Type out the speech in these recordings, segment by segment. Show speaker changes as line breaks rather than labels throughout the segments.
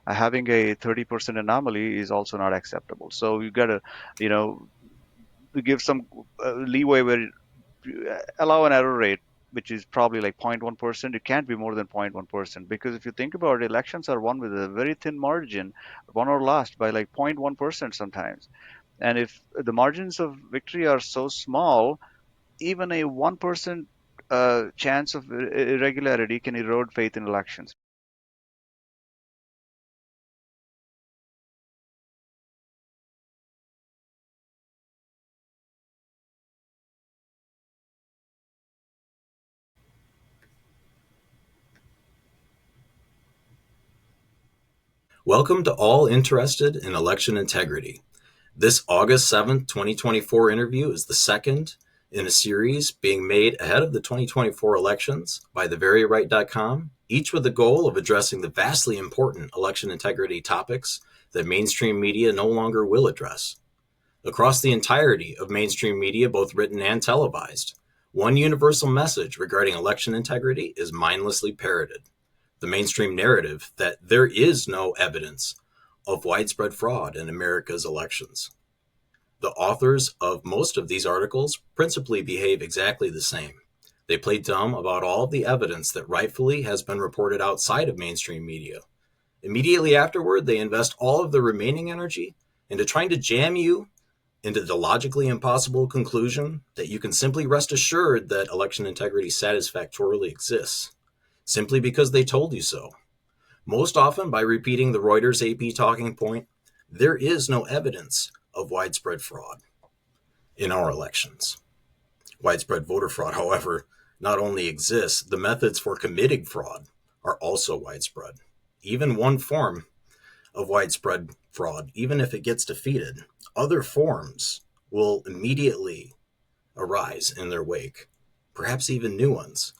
Having a 30% anomaly is also not acceptable. So you got to, you know, give some leeway where allow an error rate which is probably like 0.1%. It can't be more than 0.1%, because if you think about it, elections are won with a very thin margin, won or lost by like 0.1% sometimes. And if the margins of victory are so small, even a 1% chance of irregularity can erode faith in elections.
Welcome to all interested in election integrity. This August 7th, 2024 interview is the second in a series being made ahead of the 2024 elections by theveryright.com, each with the goal of addressing the vastly important election integrity topics that mainstream media no longer will address. Across the entirety of mainstream media, both written and televised, one universal message regarding election integrity is mindlessly parroted: the mainstream narrative that there is no evidence of widespread fraud in America's elections. The authors of most of these articles principally behave exactly the same. They play dumb about all of the evidence that rightfully has been reported outside of mainstream media. Immediately afterward, they invest all of the remaining energy into trying to jam you into the logically impossible conclusion that you can simply rest assured that election integrity satisfactorily exists, simply because they told you so. Most often by repeating the Reuters AP talking point, there is no evidence of widespread fraud in our elections. Widespread voter fraud, however, not only exists, the methods for committing fraud are also widespread. Even one form of widespread fraud, even if it gets defeated, other forms will immediately arise in their wake, perhaps even new ones,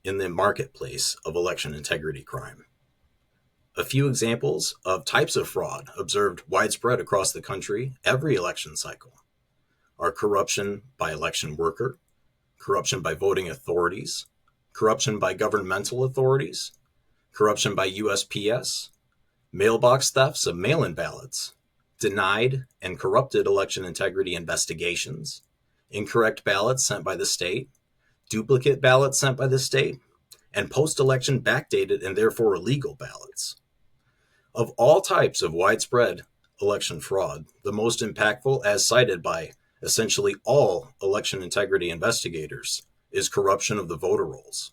in the marketplace of election integrity crime. A few examples of types of fraud observed widespread across the country every election cycle are corruption by election worker, corruption by voting authorities, corruption by governmental authorities, corruption by USPS, mailbox thefts of mail in ballots, denied and corrupted election integrity investigations, incorrect ballots sent by the state, duplicate ballots sent by the state, and post election backdated and therefore illegal ballots. Of all types of widespread election fraud, the most impactful, as cited by essentially all election integrity investigators, is corruption of the voter rolls.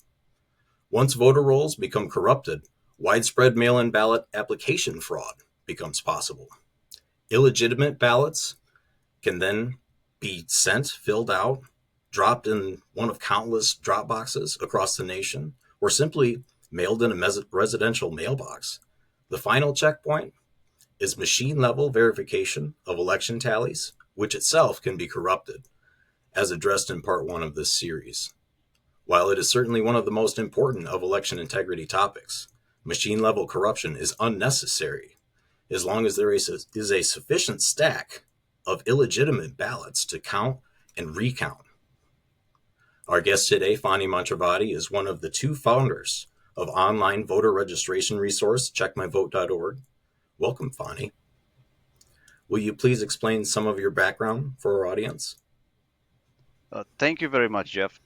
Once voter rolls become corrupted, widespread mail in ballot application fraud becomes possible. Illegitimate ballots can then be sent, filled out, dropped in one of countless drop boxes across the nation, or simply mailed in a residential mailbox. The final checkpoint is machine level verification of election tallies, which itself can be corrupted, as addressed in part one of this series. While it is certainly one of the most important of election integrity topics, machine level corruption is unnecessary as long as there is a sufficient stack of illegitimate ballots to count and recount. Our guest today, Phani Mantravadi, is one of the two founders of online voter registration resource checkmyvote.org. Welcome, Phani. Will you please explain some of your background for our audience?
Thank you very much, Jeff.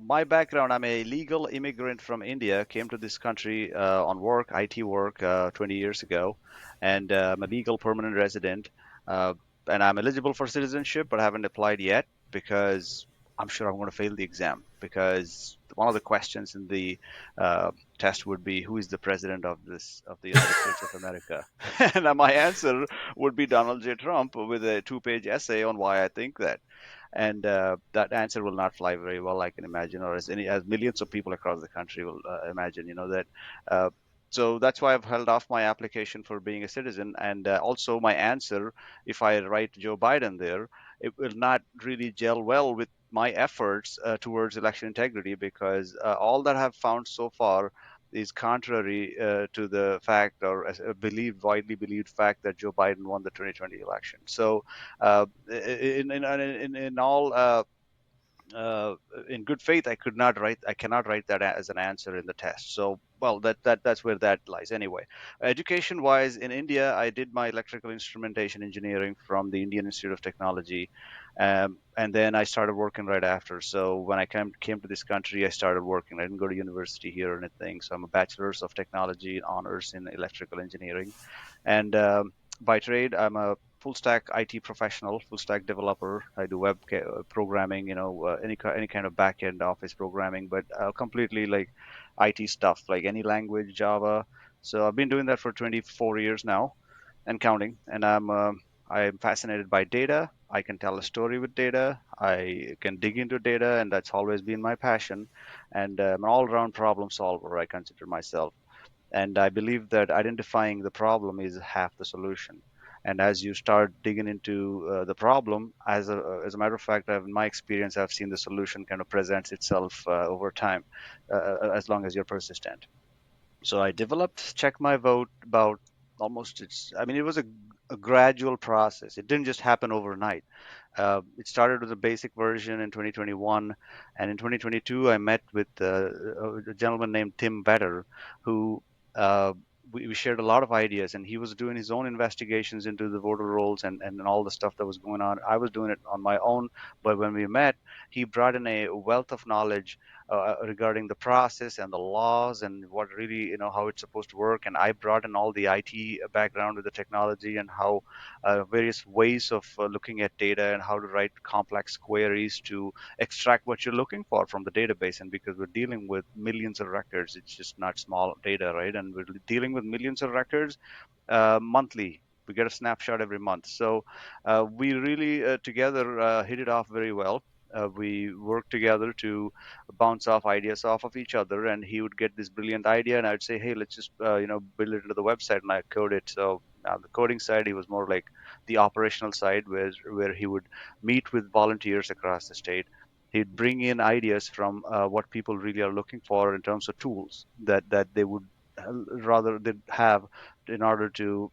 My background, I'm a legal immigrant from India, came to this country on work, IT work, 20 years ago, and I'm a legal permanent resident. Uh, and I'm eligible for citizenship, but I haven't applied yet because I'm sure I'm going to fail the exam. Because one of the questions in the test would be, who is the president of the United States of America? And my answer would be Donald J. Trump, with a two-page essay on why I think that. And that answer will not fly very well, I can imagine, or as millions of people across the country will imagine, that. Uh, so that's why I've held off my application for being a citizen, and also my answer, if I write Joe Biden there, it will not really gel well with my efforts towards election integrity, because all that I've found so far is contrary to the fact, or a widely believed fact, that Joe Biden won the 2020 election. So in all uh, in good faith, I cannot write that as an answer in the test. So, well, that's where that lies anyway. Education wise, in India, I did my electrical instrumentation engineering from the Indian Institute of Technology, and then I started working right after. So when I came to this country, I started working. I didn't go to university here or anything. So I'm a bachelor's of technology and honors in electrical engineering, and by trade, I'm a full stack IT professional, full stack developer. I do programming, any kind of back end office programming, but completely like IT stuff, like any language, Java. So I've been doing that for 24 years now and counting. And I'm fascinated by data. I can tell a story with data. I can dig into data, and that's always been my passion. And I'm an all-round problem solver. I consider myself. And I believe that identifying the problem is half the solution. And as you start digging into the problem, as a matter of fact, in my experience, I've seen the solution kind of presents itself over time, as long as you're persistent. So I developed Check My Vote about almost I mean, it was a gradual process. It didn't just happen overnight. It started with a basic version in 2021, and in 2022, I met with a gentleman named Tim Vetter, who uh, we shared a lot of ideas, and he was doing his own investigations into the voter rolls and all the stuff that was going on. I was doing it on my own, but when we met, he brought in a wealth of knowledge regarding the process and the laws and what really, how it's supposed to work. And I brought in all the IT background with the technology and how various ways of looking at data and how to write complex queries to extract what you're looking for from the database. And because we're dealing with millions of records, it's just not small data, right? And we're dealing with millions of records monthly. We get a snapshot every month. So we really together hit it off very well. We worked together to bounce off ideas off of each other, and he would get this brilliant idea, and I'd say, "Hey, let's just build it into the website," and I code it. So now the coding side, he was more like the operational side, where he would meet with volunteers across the state. He'd bring in ideas from what people really are looking for in terms of tools that they would rather they have in order to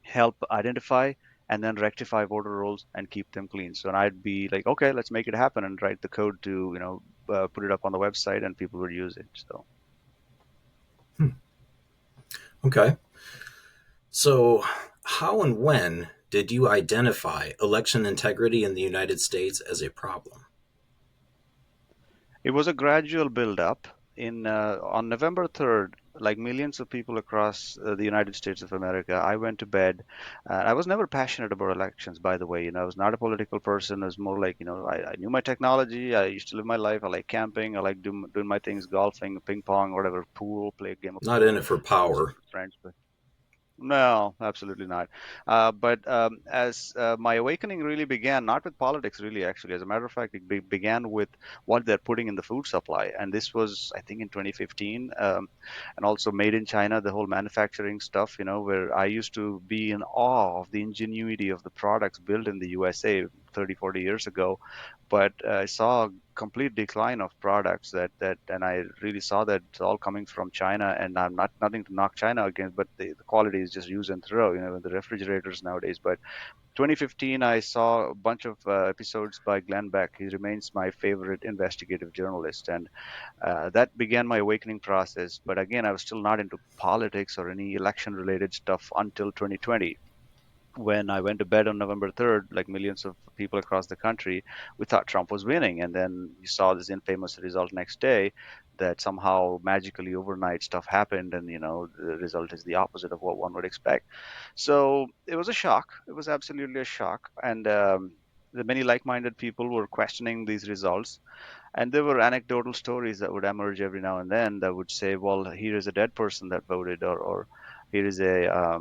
help identify and then rectify voter rolls and keep them clean. So and I'd be like, okay, let's make it happen and write the code to put it up on the website and people would use it. So
Hmm. Okay. So, how and when did you identify election integrity in the United States as a problem?
it was a gradual build up. In On November 3rd, like millions of people across the United States of America, I went to bed. I was never passionate about elections, by the way. I was not a political person. I was more like, I knew my technology. I used to live my life. I like camping. I like doing my things, golfing, ping pong, whatever, pool, play a game of
Not in
pool
it for
with
power.
friends. No, absolutely not. But as my awakening really began, not with politics, really, actually. As a matter of fact, it began with what they're putting in the food supply. And this was, I think, in 2015. And also made in China, the whole manufacturing stuff, where I used to be in awe of the ingenuity of the products built in the USA 30, 40 years ago. But I saw a complete decline of products and I really saw that it's all coming from China. And I'm not nothing to knock China against, but the quality is just use and throw, in the refrigerators nowadays. But 2015, I saw a bunch of episodes by Glenn Beck. He remains my favorite investigative journalist, and that began my awakening process. But again, I was still not into politics or any election related stuff until 2020, when I went to bed on November 3rd, like millions of people across the country, we thought Trump was winning. And then you saw this infamous result next day that somehow magically overnight stuff happened. And, the result is the opposite of what one would expect. So it was a shock. It was absolutely a shock. And the many like minded people were questioning these results. And there were anecdotal stories that would emerge every now and then that would say, well, here is a dead person that voted, or here is a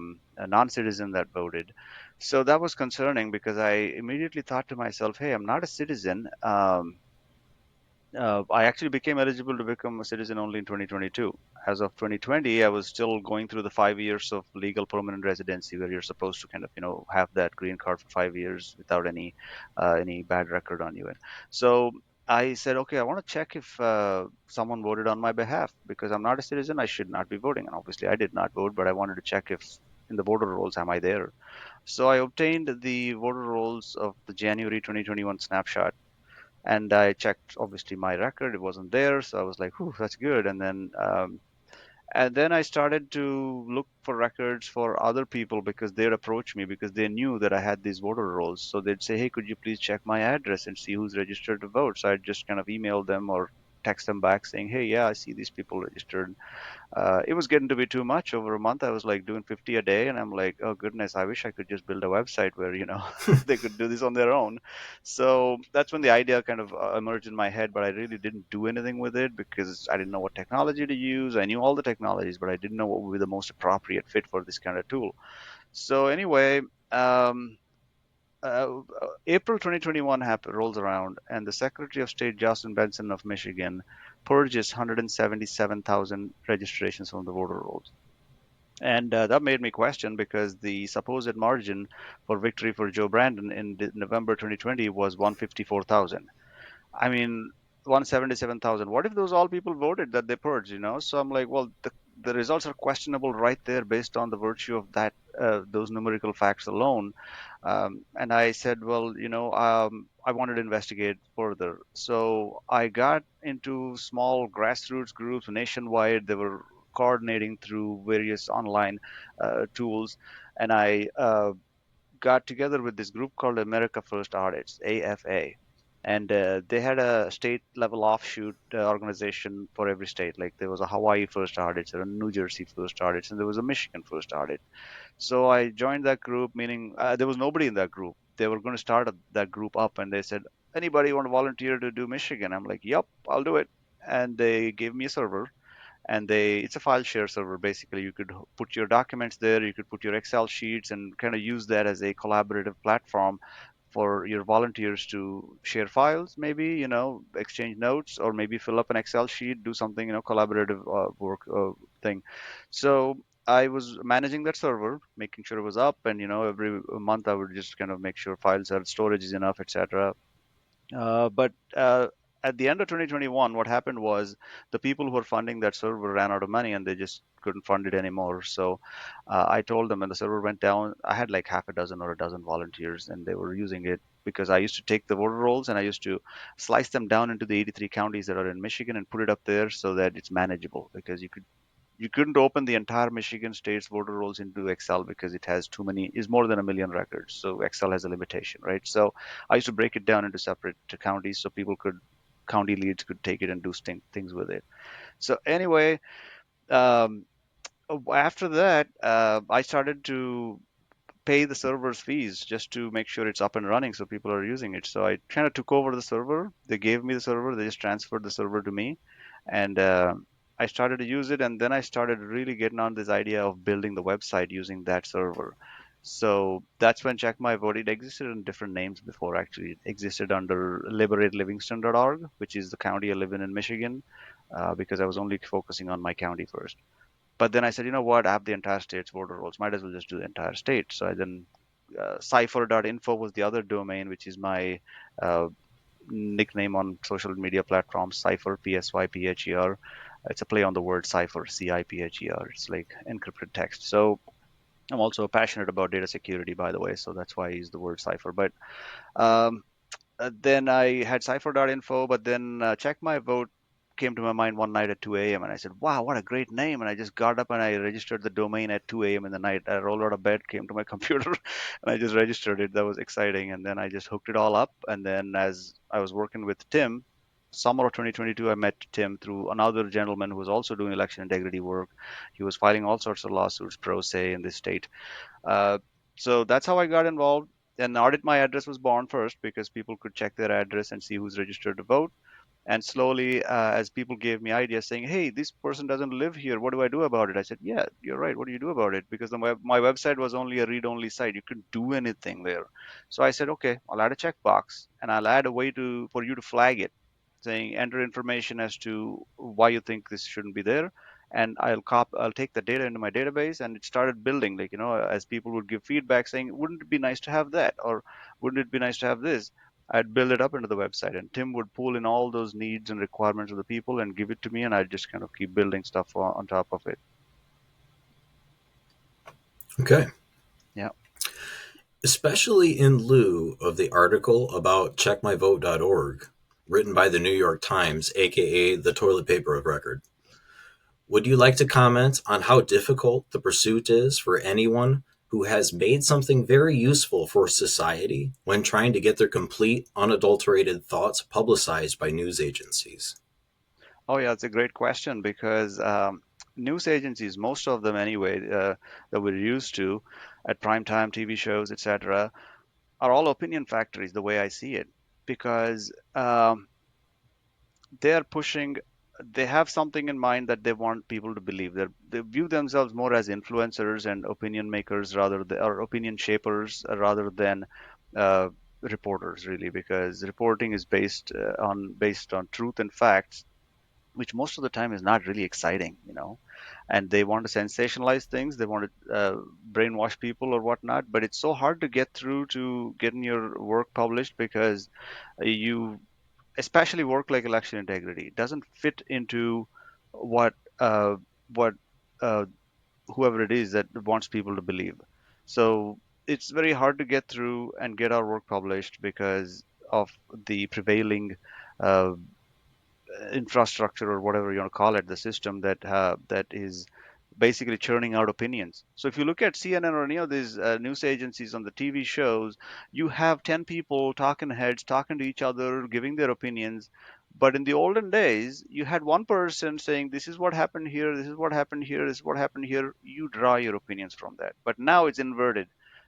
non citizen that voted. So that was concerning because I immediately thought to myself, hey, I'm not a citizen. I actually became eligible to become a citizen only in 2022. As of 2020, I was still going through the 5 years of legal permanent residency, where you're supposed to kind of, have that green card for 5 years without any bad record on you. And so I said, okay, I want to check if someone voted on my behalf because I'm not a citizen. I should not be voting, and obviously I did not vote, but I wanted to check if in the voter rolls am I there. So I obtained the voter rolls of the January 2021 snapshot, And I checked obviously my record; it wasn't there, so I was like, "Whew, that's good." And then I started to look for records for other people because they'd approach me because they knew that I had these voter rolls. So they'd say, "Hey, could you please check my address and see who's registered to vote?" So I'd just kind of email them or text them back saying, "Hey, yeah, I see these people registered." It was getting to be too much. Over a month, I was like doing 50 a day, and I'm like, oh goodness, I wish I could just build a website where, they could do this on their own. So that's when the idea kind of emerged in my head, but I really didn't do anything with it because I didn't know what technology to use. I knew all the technologies, but I didn't know what would be the most appropriate fit for this kind of tool. So anyway, um, April 2021 rolls around, and the Secretary of State Justin Benson of Michigan purges 177,000 registrations from the voter rolls. And that made me question because the supposed margin for victory for Joe Brandon in November 2020 was 154,000. I mean, 177,000. What if those all people voted that they purged, So I'm like, well, the results are questionable right there based on the virtue of that, those numerical facts alone. And I said, well, I wanted to investigate further. So I got into small grassroots groups nationwide. They were coordinating through various online tools. And I got together with this group called America First Audits, AFA. And they had a state level offshoot organization for every state. Like there was a Hawaii First Audits, there a New Jersey First Audits, and there was a Michigan First Audit. So I joined that group, meaning there was nobody in that group. They were going to start that group up, and they said, "Anybody want to volunteer to do Michigan?" I'm like, "Yep, I'll do it." And they gave me a server, and it's a file share server. Basically, you could put your documents there, you could put your Excel sheets, and kind of use that as a collaborative platform for your volunteers to share files, maybe exchange notes, or maybe fill up an Excel sheet, do something collaborative work thing. So I was managing that server, making sure it was up, and every month I would just kind of make sure files are storage is enough, etc. But at the end of 2021, what happened was the people who were funding that server ran out of money and they just couldn't fund it anymore. So I told them when the server went down, I had like half a dozen or a dozen volunteers and they were using it because I used to take the voter rolls and I used to slice them down into the 83 counties that are in Michigan and put it up there so that it's manageable because you couldn't open the entire Michigan state's voter rolls into Excel because it has too many, is more than a million records. So Excel has a limitation, right? So I used to break it down into separate counties so county leads could take it and do things with it. So anyway, um, after that, I started to pay the server's fees just to make sure it's up and running so people are using it. So I kind of took over the server. They gave me the server. They just transferred the server to me, and I started to use it. And then I started really getting on this idea of building the website using that server. So that's when Check My Vote. It existed in different names before. Actually, it existed under liberatelivingston.org, which is the county I live in Michigan, because I was only focusing on my county first. But then I said, you know what? I have the entire state's voter rolls. Might as well just do the entire state. So I then cipher.info was the other domain, which is my uh, nickname on social media platforms. Cipher, Psypher. It's a play on the word cipher, Cipher. It's like encrypted text. So I'm also passionate about data security, by the way. So that's why I use the word cipher. But um, then I had cipher.info, but then Check My Vote came to my mind one night at 2 a.m. and I said, wow, what a great name. And I just got up and I registered the domain at 2 a.m. in the night. I rolled out of bed, came to my computer, and I just registered it. That was exciting. And then I just hooked it all up. And then as I was working with Tim, summer of 2022, I met Tim through another gentleman who was also doing election integrity work. He was filing all sorts of lawsuits pro se in this state. Uh, so that's how I got involved. And Audit My Address was born first because people could check their address and see who's registered to vote. And slowly, as people gave me ideas saying, hey, this person doesn't live here. What do I do about it? I said, yeah, you're right. What do you do about it? Because my website was only a read only site. You couldn't do anything there. So I said, okay, I'll add a checkbox and I'll add a way for you to flag it, saying enter information as to why you think this shouldn't be there. And I'll take the data into my database, and it started building, like, as people would give feedback saying, wouldn't it be nice to have that? Or wouldn't it be nice to have this? I'd build it up into the website, and Tim would pull in all those needs and requirements of the people and give it to me, and I'd just kind of keep building stuff on top of it.
Okay.
Yeah.
Especially in lieu of the article about checkmyvote.org. written by the New York Times, aka the toilet paper of record. Would you like to comment on how difficult the pursuit is for anyone who has made something very useful for society when trying to get their complete, unadulterated thoughts publicized by news agencies?
Oh yeah, it's a great question because news agencies, most of them anyway, that we're used to at primetime TV shows, etc., are all opinion factories, the way I see it, because they are pushing. They have something in mind that they want people to believe. They view themselves more as influencers and opinion makers or opinion shapers rather than uh, reporters, really, because reporting is based on truth and facts, which most of the time is not really exciting. And they want to sensationalize things, they want to brainwash people or whatnot, but it's so hard to get through to getting your work published because you, especially work like election integrity, doesn't fit into what uh, what uh, whoever it is that wants people to believe. So it's very hard to get through and get our work published because of the prevailing uh, infrastructure, or whatever you want to call it, the system that is basically churning out opinions. So if you look at CNN or any of these news agencies on the TV shows, you have 10 people, talking heads, talking to each other, giving their opinions. But in the olden days, you had one person saying, "This is what happened here. This is what happened here. This is what happened here." You draw your opinions from that. But now it's inverted.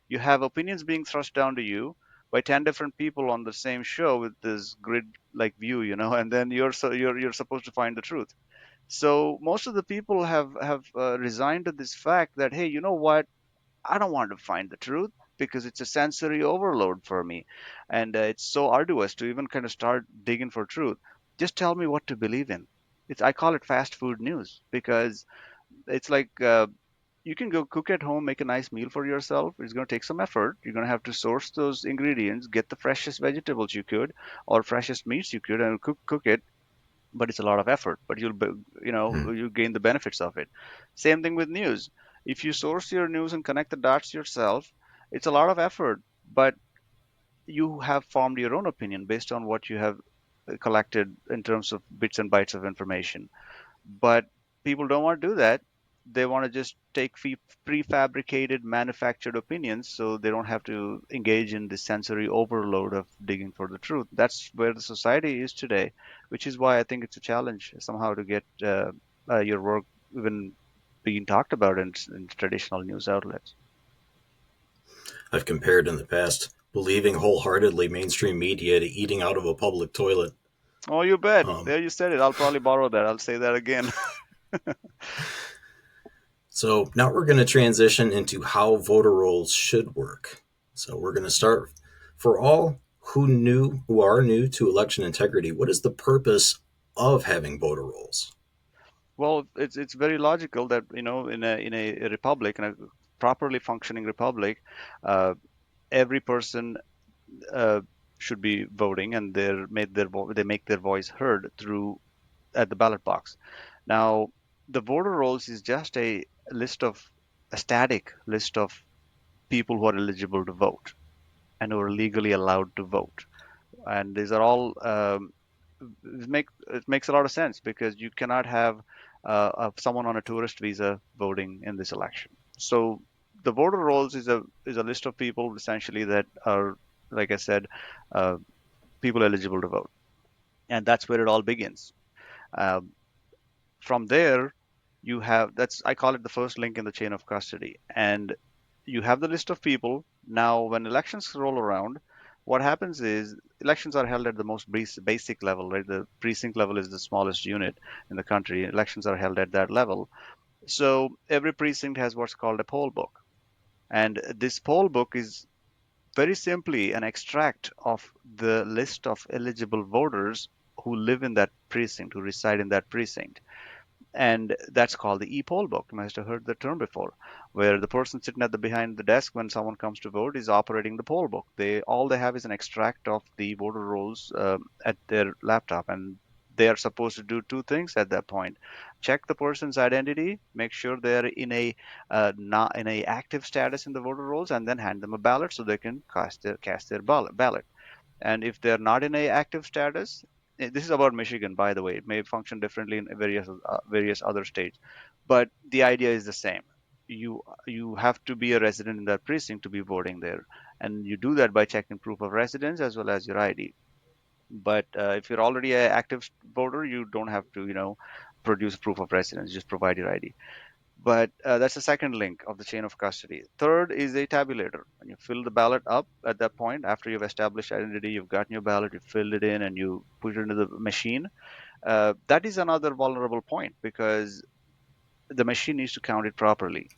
You have opinions being thrust down to you by 10 different people on the same show with this grid like view, and then you're supposed to find the truth. So most of the people have resigned to this fact that, hey, you know what, I don't want to find the truth because it's a sensory overload for me, and it's so arduous to even kind of start digging for truth. Just tell me what to believe in. I call it fast food news because it's like you can go cook at home, make a nice meal for yourself. It's going to take some effort. You're going to have to source those ingredients, get the freshest vegetables you could, or freshest meats you could, and cook it. But it's a lot of effort. But
Hmm.
you gain the benefits of it. Same thing with news. If you source your news and connect the dots yourself, it's a lot of effort. But you have formed your own opinion based on what you have collected in terms of bits and bytes of information. But people don't want to do that. They want to just take prefabricated, manufactured opinions so they don't have to engage in the sensory overload of digging for the truth. That's where the society is today, which is why I think it's a challenge somehow to get your work even being talked about in traditional news outlets.
I've compared in the past believing wholeheartedly mainstream media to eating out of a public toilet.
Oh, you bet.
Um,
There, you said it. I'll probably borrow that. I'll say that again.
so now we're going to transition into how voter rolls should work. So we're going to start for all who are new to election integrity. What is the purpose of having voter rolls?
Well, it's very logical that in a republic, in a properly functioning republic, uh, every person uh, should be voting, and they make their voice heard through at the ballot box. Now, the voter rolls is just a static list of people who are eligible to vote and who are legally allowed to vote, and these are all it makes a lot of sense because you cannot have someone on a tourist visa voting in this election. So the voter rolls is a list of people essentially that are, like I said, uh, people eligible to vote, and that's where it all begins. Um, from there, you have that's I call it the first link in the chain of custody, and you have the list of people. Now, when elections roll around, what happens is elections are held at the most basic level, right? The precinct level is the smallest unit in the country. Elections are held at that level. So every precinct has what's called a poll book. And this poll book is very simply an extract of the list of eligible voters who live in that precinct, who reside in that precinct, and that's called the e-poll book. You must have heard the term before, where the person sitting at the behind the desk when someone comes to vote is operating the poll book. They have is an extract of the voter rolls at their laptop, and they are supposed to do two things at that point: check the person's identity, make sure they're in a not in a active status in the voter rolls, and then hand them a ballot so they can cast their ballot. And if they're not in a active status, this is about Michigan, by the way. It may function differently in various other states, but the idea is the same. You have to be a resident in that precinct to be voting there, and you do that by checking proof of residence as well as your ID. But if you're already an active voter, you don't have to, produce proof of residence. Just provide your ID. But that's the second link of the chain of custody. Third is a tabulator. When you fill the ballot up at that point, after you've established identity, you've gotten your ballot, you filled it in, and you put it into the machine. That is another vulnerable point because the machine needs to count it properly.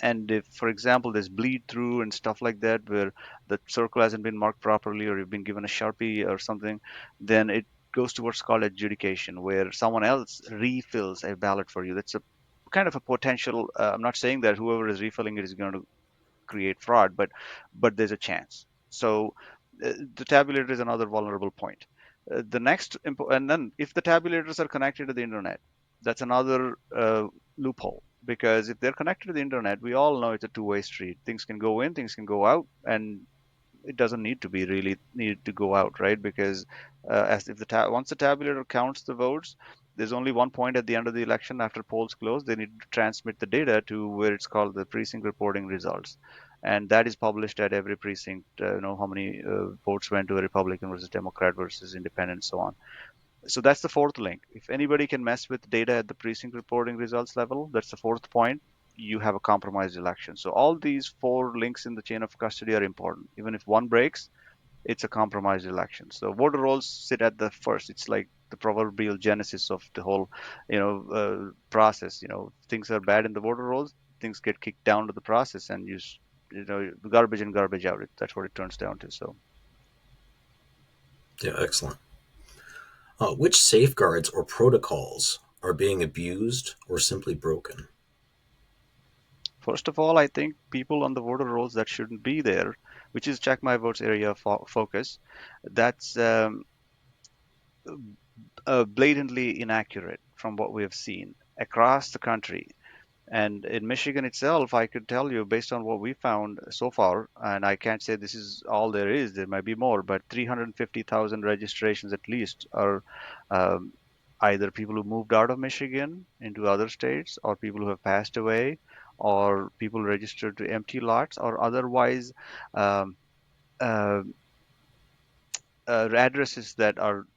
And if, for example, there's bleed through and stuff like that, where the circle hasn't been marked properly, or you've been given a Sharpie or something, then it goes to what's called adjudication, where someone else refills a ballot for you. That's a kind of a potential. I'm not saying that whoever is refilling it is going to create fraud, but there's a chance. So the tabulator is another vulnerable point. And then if the tabulators are connected to the internet, that's another loophole. Because if they're connected to the internet, we all know it's a two-way street. Things can go in, things can go out, and it doesn't need to be really need to go out, right? Because as if once the tabulator counts the votes, there's only one point at the end of the election after polls close. They need to transmit the data to where it's called the precinct reporting results, and that is published at every precinct. How many votes went to a Republican versus Democrat versus Independent, so on. So that's the fourth link. If anybody can mess with data at the precinct reporting results level, that's the fourth point. You have a compromised election. So all these four links in the chain of custody are important. Even if one breaks, it's a compromised election. So voter rolls sit at the first. It's like the proverbial genesis of the whole, process. Things are bad in the voter rolls, things get kicked down to the process, and garbage in, garbage out. That's what it turns down to. So
Yeah, excellent. Which safeguards or protocols are being abused or simply broken?
first of all, I think people on the voter rolls that shouldn't be there, which is check my votes area of focus, that's blatantly inaccurate from what we have seen across the country. And in Michigan itself, I could tell you based on what we found so far, and I can't say this is all there is, there might be more, but 350,000 registrations at least are um, either people who moved out of Michigan into other states, or people who have passed away, or people registered to empty lots, or otherwise um, uh, addresses that are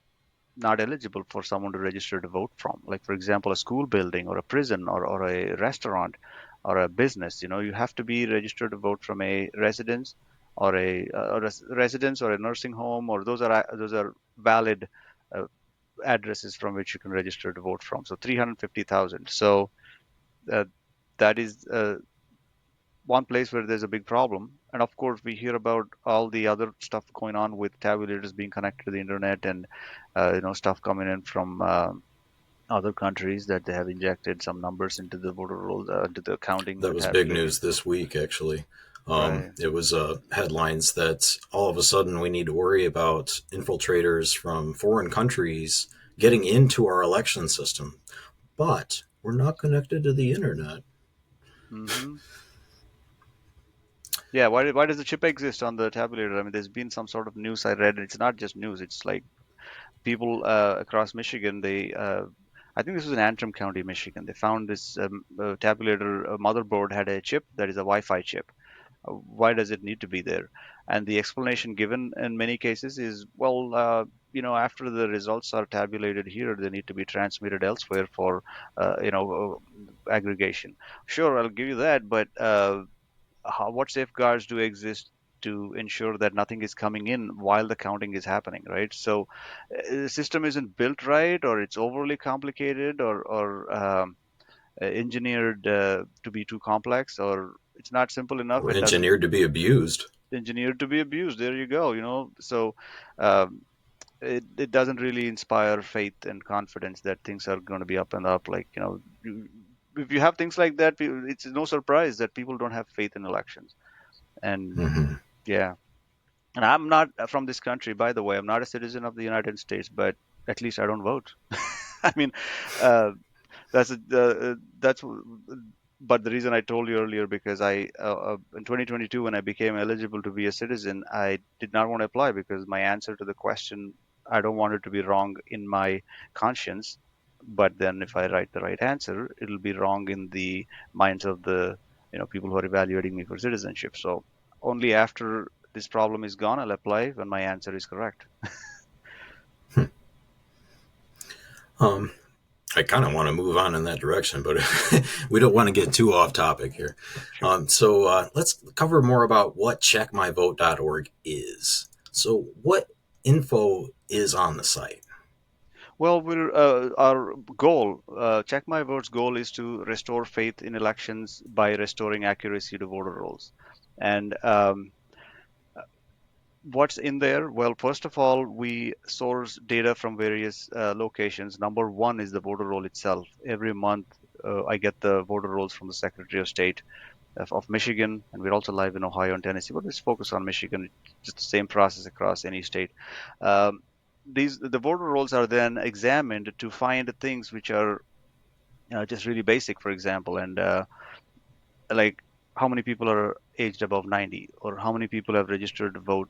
not eligible for someone to register to vote from. Like, for example, a school building or a prison or a restaurant or a business. You have to be registered to vote from a residence or a residence or a nursing home, or those are valid uh, addresses from which you can register to vote from. So 350,000. So uh, that is one place where there's a big problem. And of course, we hear about all the other stuff going on with tabulators being connected to the internet, and stuff coming in from other countries that they have injected some numbers into the voter rolls, into the counting,
That
the
was big
tabulation.
news this week, actually.
Right.
It was headlines that all of a sudden we need to worry about infiltrators from foreign countries getting into our election system, but we're not connected to the internet.
Hmm. Yeah. Why does the chip exist on the tabulator? I mean, there's been some sort of news I read. It's not just news. It's like people across Michigan. I think this was in Antrim County, Michigan. They found this tabulator motherboard had a chip that is a Wi-Fi chip. Why does it need to be there? And the explanation given in many cases is, well, after the results are tabulated here, they need to be transmitted elsewhere for, aggregation. Sure, I'll give you that, but what safeguards do exist to ensure that nothing is coming in while the counting is happening, right? So the system isn't built right, or it's overly complicated, or engineered to be too complex, or it's not simple enough.
We're
It doesn't
engineered to be abused.
engineered to be abused. There you go. So um, it doesn't really inspire faith and confidence that things are going to be up and up. Like, if you have things like that, it's no surprise that people don't have faith in elections. And
Mm-hmm.
yeah, and I'm not from this country, by the way. I'm not a citizen of the United States, but at least I don't vote. I mean, uh, that's but the reason I told you earlier, because I in 2022, when I became eligible to be a citizen, I did not want to apply because my answer to the question I don't want it to be wrong in my conscience. But then if I write the right answer, it'll be wrong in the minds of the people who are evaluating me for citizenship. So only after this problem is gone, I'll apply when my answer is correct.
Um, I kind of want to move on in that direction, but we don't want to get too off topic here.
Sure.
Let's cover more about what checkmyvote.org is. So, what info is on the site?
Well, our goal, Check My Vote's goal is to restore faith in elections by restoring accuracy to voter rolls. And what's in there? Well, first of all, we source data from various locations. Number one is the voter roll itself. Every month, I get the voter rolls from the Secretary of State of Michigan, and we're also live in Ohio and Tennessee, but let's focus on Michigan. It's just the same process across any state. Um, the voter rolls are then examined to find things which are just really basic, for example, and like how many people are aged above 90, or how many people have registered to vote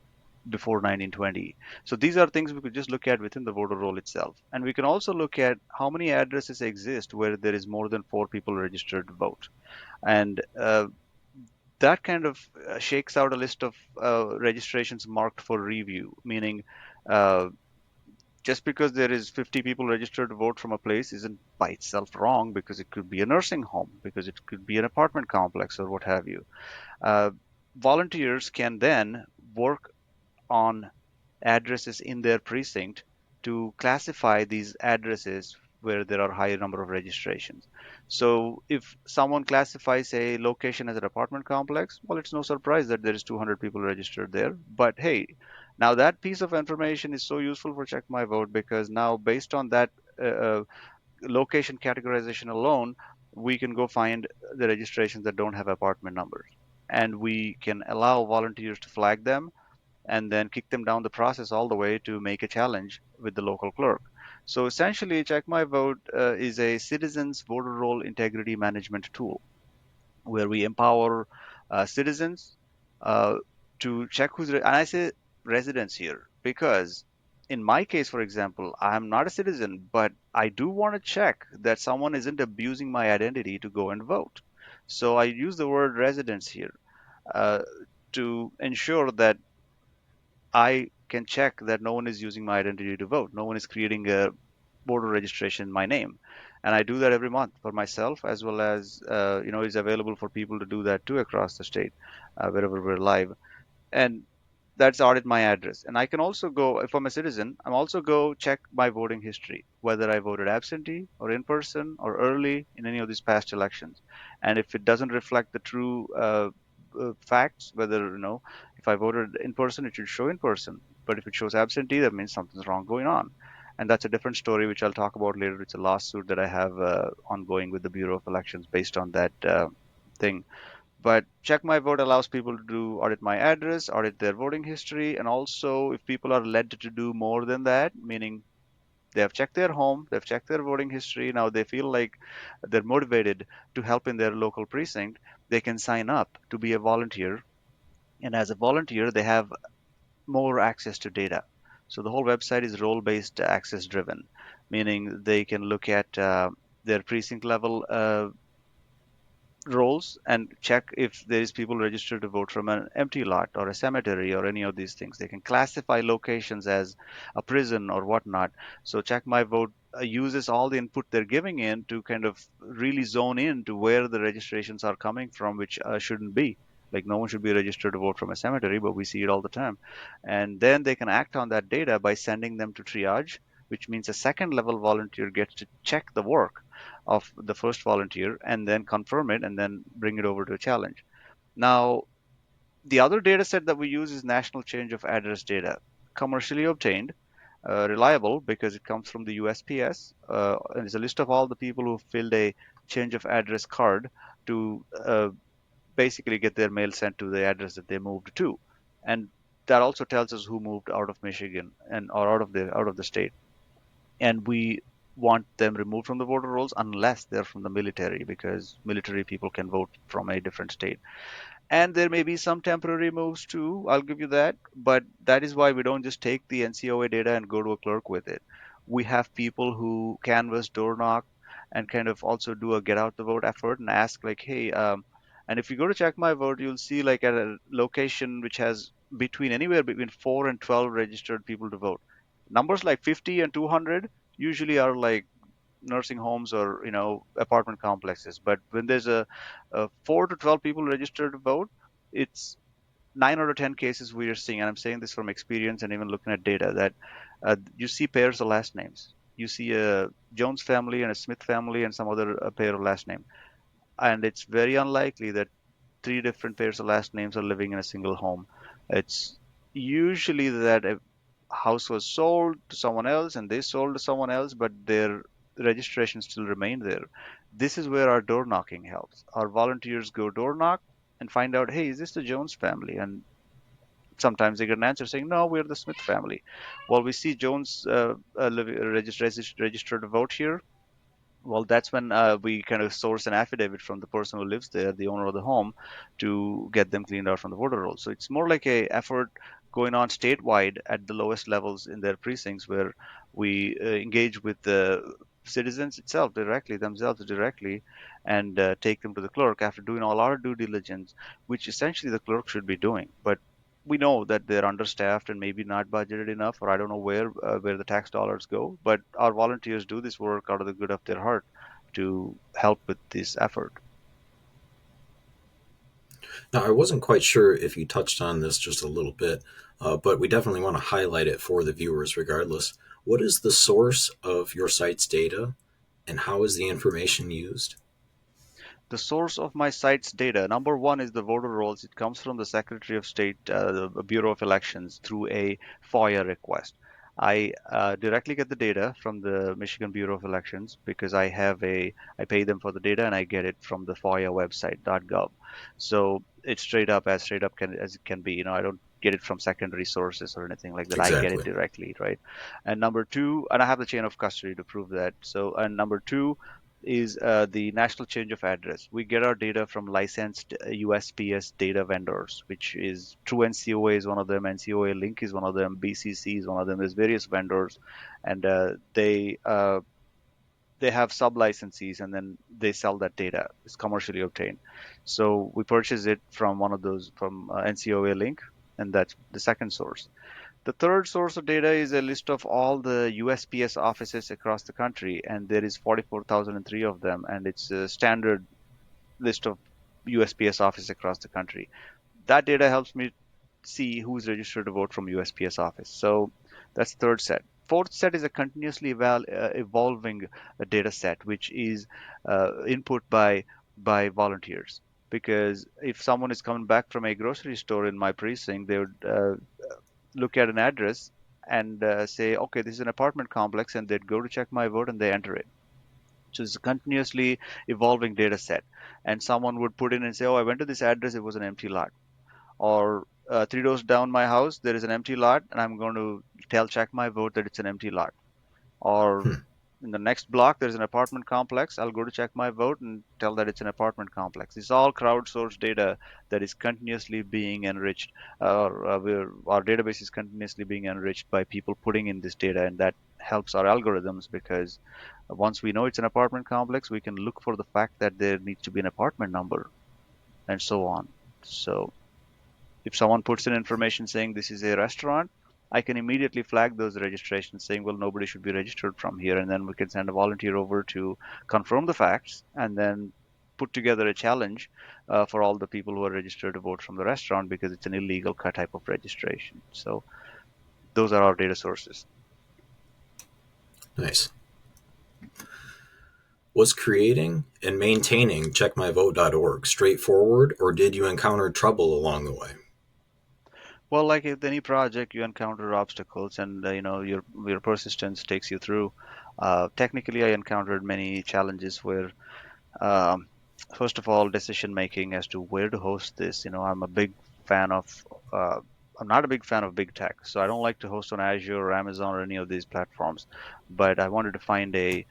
before 1920. So these are things we could just look at within the voter roll itself. And we can also look at how many addresses exist where there is more than four people registered to vote. And that kind of shakes out a list of registrations marked for review, meaning uh, just because there is 50 people registered to vote from a place isn't by itself wrong, because it could be a nursing home, because it could be an apartment complex, or what have you. Uh, Volunteers can then work on addresses in their precinct to classify these addresses where there are higher number of registrations. So if someone classifies a location as an apartment complex, well, it's no surprise that there is 200 people registered there. But hey, now that piece of information is so useful for Check My Vote, because now based on that uh, uh, location categorization alone, we can go find the registrations that don't have apartment numbers. And we can allow volunteers to flag them and then kick them down the process all the way to make a challenge with the local clerk. So essentially, Check My Vote is a citizens voter roll integrity management tool where we empower citizens uh, to check and I say residents here because in my case, for example, I'm not a citizen, but I do want to check that someone isn't abusing my identity to go and vote. So I use the word residents here uh, to ensure that I can check that no one is using my identity to vote. No one is creating a voter registration in my name. And I do that every month for myself, as well as, is available for people to do that too across the state, wherever we're live. And that's audit my address. And I can also go, if I'm a citizen, I'm also go check my voting history, whether I voted absentee or in person or early in any of these past elections. And if it doesn't reflect the true facts, whether, if I voted in person, it should show in person. But if it shows absentee, that means something's wrong going on. And that's a different story, which I'll talk about later. It's a lawsuit that I have ongoing with the Bureau of Elections based on that thing. But Check My Vote allows people to do audit my address, audit their voting history, and also if people are led to do more than that, meaning they have checked their home, they've checked their voting history, now they feel like they're motivated to help in their local precinct, they can sign up to be a volunteer. And as a volunteer, they have more access to data. So the whole website is role-based access driven, meaning they can look at their precinct level roles and check if there is people registered to vote from an empty lot or a cemetery or any of these things. They can classify locations as a prison or whatnot. So Check My Vote uses all the input they're giving in to kind of really zone in to where the registrations are coming from, which shouldn't be. Like no one should be registered to vote from a cemetery, but we see it all the time. And then they can act on that data by sending them to triage, which means a second level volunteer gets to check the work of the first volunteer and then confirm it and then bring it over to a challenge. Now, the other data set that we use is national change of address data, commercially obtained, reliable because it comes from the USPS. And it's a list of all the people who filled a change of address card to basically get their mail sent to the address that they moved to. And that also tells us who moved out of Michigan and or out of the state. And we want them removed from the voter rolls unless they're from the military, because military people can vote from a different state. And there may be some temporary moves too, I'll give you that. But that is why we don't just take the NCOA data and go to a clerk with it. We have people who canvass, door knock, and kind of also do a get out the vote effort and ask, like, hey, and if you go to check my vote, you'll see like at a location which has between anywhere between 4 and 12 registered people to vote. Numbers like 50 and 200 usually are like nursing homes or apartment complexes. But when there's a 4 to 12 people registered to vote, it's 9 out of 10 cases we are seeing, and I'm saying this from experience and even looking at data, that you see pairs of last names. You see a Jones family and a Smith family and some other pair of last name, and it's very unlikely that three different pairs of last names are living in a single home. It's usually that a house was sold to someone else and they sold to someone else, but their registration still remained there. This is where our door knocking helps. Our volunteers go door knock and find out, hey, is this the Jones family? And sometimes they get an answer saying, no, we're the Smith family. Well, we see Jones registered to vote here. Well, that's when we kind of source an affidavit from the person who lives there, the owner of the home, to get them cleaned out from the voter roll. So it's more like a effort going on statewide at the lowest levels in their precincts, where we engage with the citizens itself directly, themselves directly, and take them to the clerk after doing all our due diligence, which essentially the clerk should be doing. But we know that they're understaffed and maybe not budgeted enough, or I don't know where the tax dollars go. But our volunteers do this work out of the good of their heart to help with this effort.
Now, I wasn't quite sure if you touched on this just a little bit, but we definitely want to highlight it for the viewers regardless. What is the source of your site's data, and how is the information used?
The source of my site's data, number one, is the voter rolls. It comes from the Secretary of State, the Bureau of Elections, through a FOIA request. I directly get the data from the Michigan Bureau of Elections because I pay them for the data and I get it from the FOIA website .gov. So it's straight up as it can be. I don't get it from secondary sources or anything like that. I get it
Exactly.
directly, right? And number two, and I have the chain of custody to prove that. So, and number two is the national change of address. We get our data from licensed USPS data vendors, which is True NCOA is one of them, NCOA Link is one of them, BCC is one of them. There's various vendors, and they have sub licensees, and then they sell that data. It's commercially obtained. So we purchase it from one of those from NCOA Link, and that's the second source. The third source of data is a list of all the USPS offices across the country, and there is 44,003 of them, and it's a standard list of USPS offices across the country. That data helps me see who's registered to vote from USPS office. So that's the third set. Fourth set is a continuously evolving data set, which is input by volunteers. Because if someone is coming back from a grocery store in my precinct, they would look at an address and say, okay, this is an apartment complex, and they'd go to check my vote and they enter it. So it's a continuously evolving data set. And someone would put in and say, oh, I went to this address, it was an empty lot. Or 3 doors down my house, there is an empty lot, and I'm going to check my vote that it's an empty lot. Or
Hmm.
in the next block, there's an apartment complex. I'll go to check my vote and tell that it's an apartment complex. It's all crowdsourced data that is continuously being enriched. Our database is continuously being enriched by people putting in this data, and that helps our algorithms because once we know it's an apartment complex, we can look for the fact that there needs to be an apartment number and so on. So if someone puts in information saying this is a restaurant, I can immediately flag those registrations saying, well, nobody should be registered from here. And then we can send a volunteer over to confirm the facts and then put together a challenge for all the people who are registered to vote from the restaurant because it's an illegal type of registration. So those are our data sources.
Nice. Was creating and maintaining checkmyvote.org straightforward, or did you encounter trouble along the way?
Well, like with any project, you encounter obstacles, and your persistence takes you through. Technically, I encountered many challenges where Um, first of all, decision making as to where to host this. Fan of, uh, I'm not a big fan of big tech, so I don't like to host on Azure or Amazon or any of these platforms. But I wanted to find a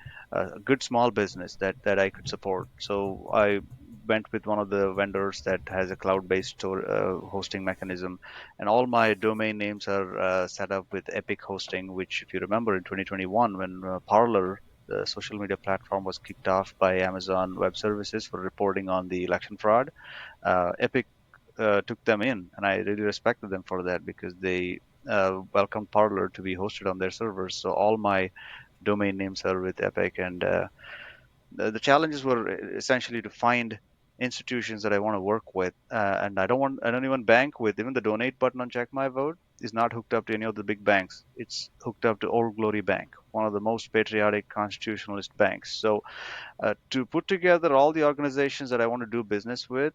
good small business that I could support. So I went with one of the vendors that has a cloud-based hosting mechanism, and all my domain names are set up with Epic Hosting, which, if you remember, in 2021, when Parler, the social media platform, was kicked off by Amazon Web Services for reporting on the election fraud, Epic took them in, and I really respected them for that because they welcomed Parler to be hosted on their servers. So all my domain names are with Epic, and the challenges were essentially to find institutions that I want to work with, and I don't even bank with. Even the donate button on Check My Vote is not hooked up to any of the big banks. It's hooked up to Old Glory Bank, one of the most patriotic constitutionalist banks. So to put together all the organizations that I want to do business with,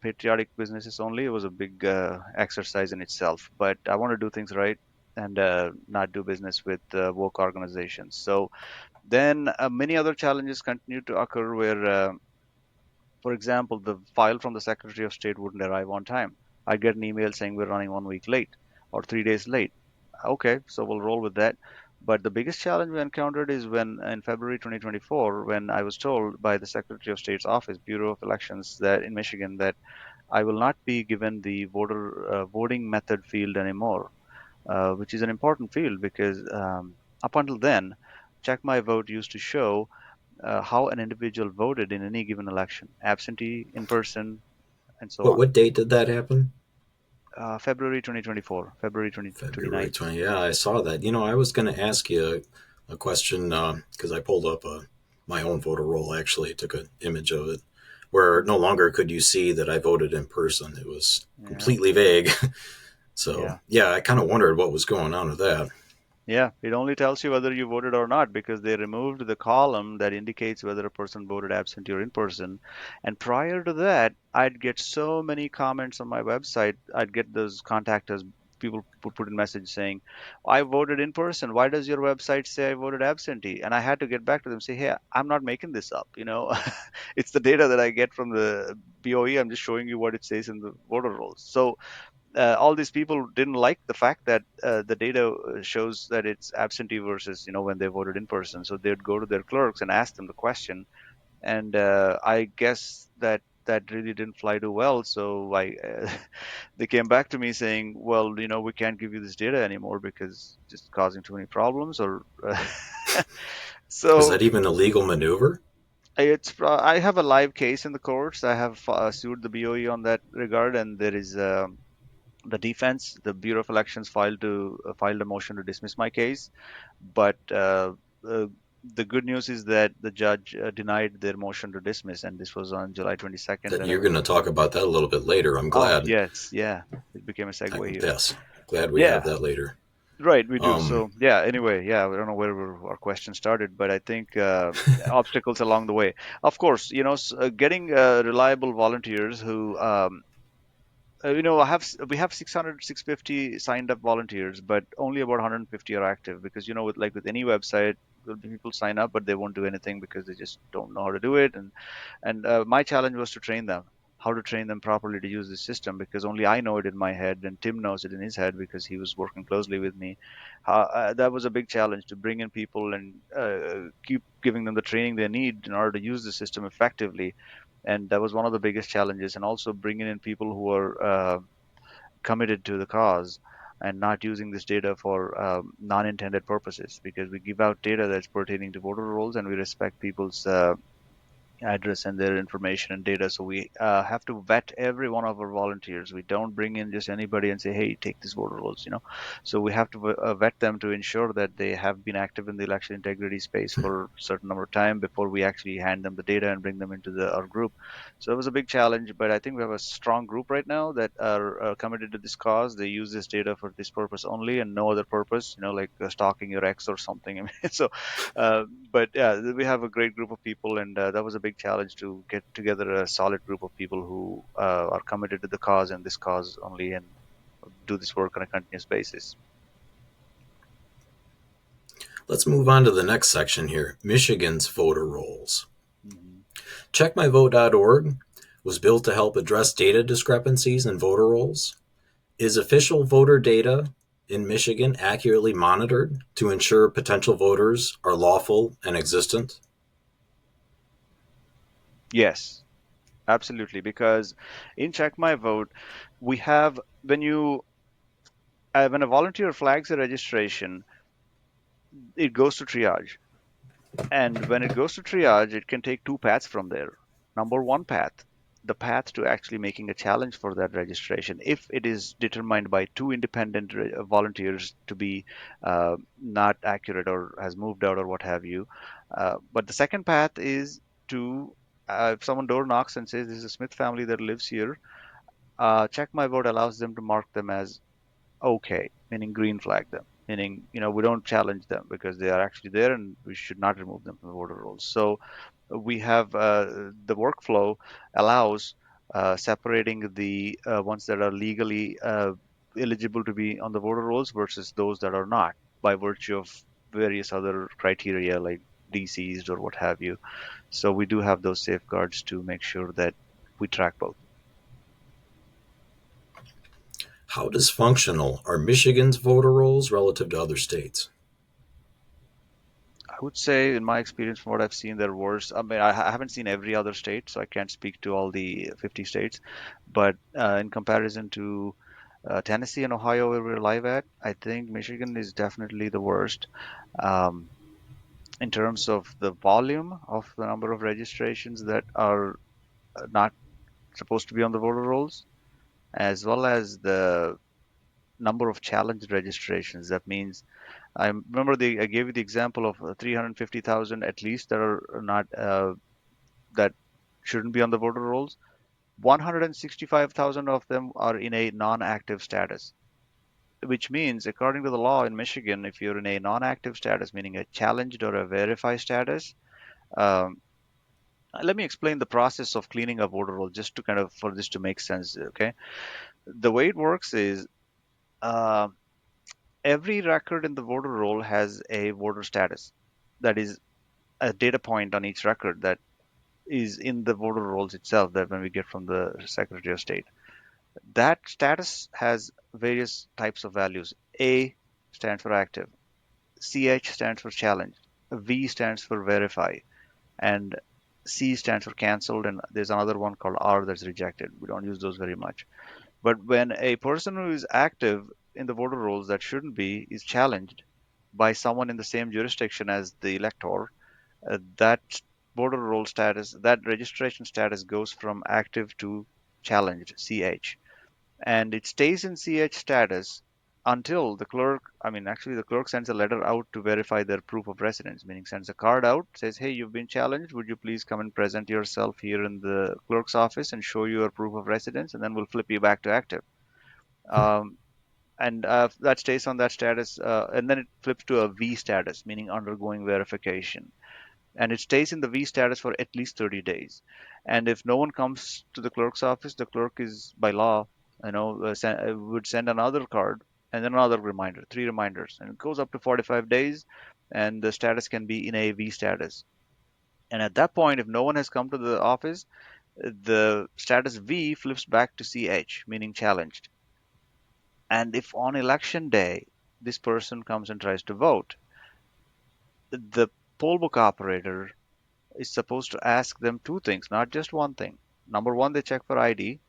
patriotic businesses only, it was a big exercise in itself. But I want to do things right and not do business with woke organizations. So then many other challenges continue to occur where, for example, the file from the Secretary of State wouldn't arrive on time. I'd get an email saying we're running 1 week late or 3 days late. Okay, so we'll roll with that. But the biggest challenge we encountered is when in February 2024, when I was told by the Secretary of State's office, Bureau of Elections, that in Michigan, that I will not be given the voting method field anymore, which is an important field because up until then, Check My Vote used to show how an individual voted in any given election, absentee, in person, and so on.
What date did that happen?
February 2024, February
February
2029.
20. Yeah, I saw that. I was going to ask you a question because I pulled up my own voter roll, actually, took an image of it, where no
Hmm.
longer could you see that I voted in person. It was
Yeah,
completely vague. So,
yeah.
yeah, I kind of wondered what was going on with that.
Yeah, it only tells you whether you voted or not because they removed the column that indicates whether a person voted absentee or in person. And prior to that, I'd get so many comments on my website. I'd get those contact us people put in message saying, "I voted in person. Why does your website say I voted absentee?" And I had to get back to them say, "Hey, I'm not making this up. It's the data that I get from the BOE. I'm just showing you what it says in the voter rolls." So all these people didn't like the fact that the data shows that it's absentee versus when they voted in person. So they'd go to their clerks and ask them the question, and I guess that really didn't fly too well. So they came back to me saying, well, we can't give you this data anymore because it's just causing too many problems. Or
Was
so
that even a legal maneuver?
I have a live case in the courts. I have sued the BOE on that regard, and there is the defense, the Bureau of Elections filed a motion to dismiss my case, but uh, the good news is that the judge denied their motion to dismiss, and this was on July 22nd.
That
And I
you're
was
going to talk about that a little bit later. I'm
oh
glad.
yes, yeah, it became a segue here.
Yes, glad we have
Yeah,
that later.
right, we do.
Um,
So yeah, anyway, yeah, I don't know where our question started, but I think obstacles along the way. Of course, getting reliable volunteers who we have 600, 650 signed up volunteers, but only about 150 are active because with any website, people sign up, but they won't do anything because they just don't know how to do it. And my challenge was to train them, how to train them properly to use this system because only I know it in my head and Tim knows it in his head because he was working closely with me. That was a big challenge to bring in people and keep giving them the training they need in order to use the system effectively, and that was one of the biggest challenges. And also bringing in people who are committed to the cause and not using this data for non-intended purposes, because we give out data that's pertaining to voter rolls and we respect people's address and their information and data. So we have to vet every one of our volunteers. We don't bring in just anybody and say, "Hey, take these voter rolls." So we have to vet them to ensure that they have been active in the election integrity space for a certain number of time before we actually hand them the data and bring them into our group. So it was a big challenge, but I think we have a strong group right now that are committed to this cause. They use this data for this purpose only and no other purpose, like stalking your ex or something. I mean, so uh, but yeah, we have a great group of people, and that was a big challenge to get together a solid group of people who are committed to the cause and this cause only, and do this work on a continuous basis.
let's move on to the next section here, Michigan's voter rolls.
Hmm.
CheckMyVote.org was built to help address data discrepancies in voter rolls. Is official voter data in Michigan accurately monitored to ensure potential voters are lawful and existent?
Yes. Absolutely, because in Check My Vote, we have when a volunteer flags a registration, it goes to triage. And when it goes to triage, it can take two paths from there. Number one path, the path to actually making a challenge for that registration, if it is determined by two independent volunteers to be not accurate or has moved out or what have you. But the second path is to, if someone door knocks and says this is a Smith family that lives here, Check My Vote allows them to mark them as okay, meaning green flag them, meaning, we don't challenge them because they are actually there and we should not remove them from the voter rolls. So we have the workflow allows separating the ones that are legally eligible to be on the voter rolls versus those that are not by virtue of various other criteria like deceased or what have you. So we do have those safeguards to make sure that we track both.
How dysfunctional are Michigan's voter rolls relative to other states?
I would say, in my experience, from what I've seen, they're worse. I mean, I haven't seen every other state, so I can't speak to all the 50 states. But in comparison to Tennessee and Ohio, where we're live at, I think Michigan is definitely the worst um, in terms of the volume of the number of registrations that are not supposed to be on the voter rolls, as well as the number of challenged registrations. That means I remember I gave you the example of 350,000 at least that are not that shouldn't be on the voter rolls. 165,000 of them are in a non-active status, which means, according to the law in Michigan, if you're in a non-active status, meaning a challenged or a verified status, um, let me explain the process of cleaning a voter roll just to kind of for this to make sense. Okay, the way it works is uh, every record in the voter roll has a voter status. That is a data point on each record that is in the voter rolls itself that when we get from the Secretary of State. That status has various types of values. A stands for active, CH stands for challenged, V stands for verify, and C stands for cancelled, and there's another one called R that's rejected. We don't use those very much. But when a person who is active in the voter rolls that shouldn't be is challenged by someone in the same jurisdiction as the elector, that voter roll status, that registration status goes from active to challenged, CH. And it stays in CH status until the clerk, I mean, actually, the clerk sends a letter out to verify their proof of residence, meaning sends a card out, says, hey, you've been challenged. Would you please come and present yourself here in the clerk's office and show your proof of residence? And then we'll flip you back to active. Um, and that stays on that status, and then it flips to a V status, meaning undergoing verification, and it stays in the V status for at least 30 days. And if no one comes to the clerk's office, the clerk is by law, would send another card and then another reminder, three reminders, and it goes up to 45 days, and the status can be in a V status. And at that point, if no one has come to the office, the status V flips back to CH, meaning challenged. And if on election day this person comes and tries to vote, the poll book operator is supposed to ask them two things, not just one thing. Number one, they check for ID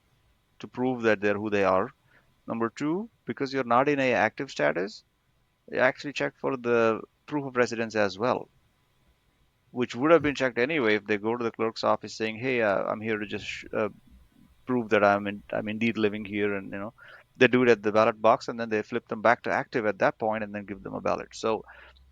to prove that they're who they are. Number two, because you're not in a active status, they actually check for the proof of residence as well, which would have been checked anyway if they go to the clerk's office saying, "Hey, I'm here to just prove that I'm indeed living here," and they do it at the ballot box, and then they flip them back to active at that point, and then give them a ballot. So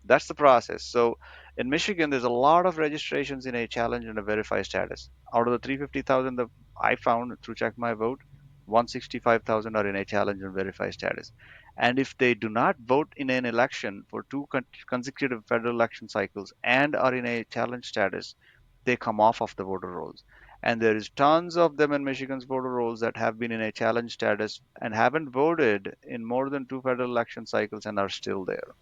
that's the process. So in Michigan, there's a lot of registrations in a challenge and a verify status. Out of the 350,000 that I found through Check My Vote, 165,000 are in a challenge and verify status. And if they do not vote in an election for two consecutive federal election cycles and are in a challenge status, they come off of the voter rolls. And there is tons of them in Michigan's voter rolls that have been in a challenge status and haven't voted in more than two federal election cycles and are still there,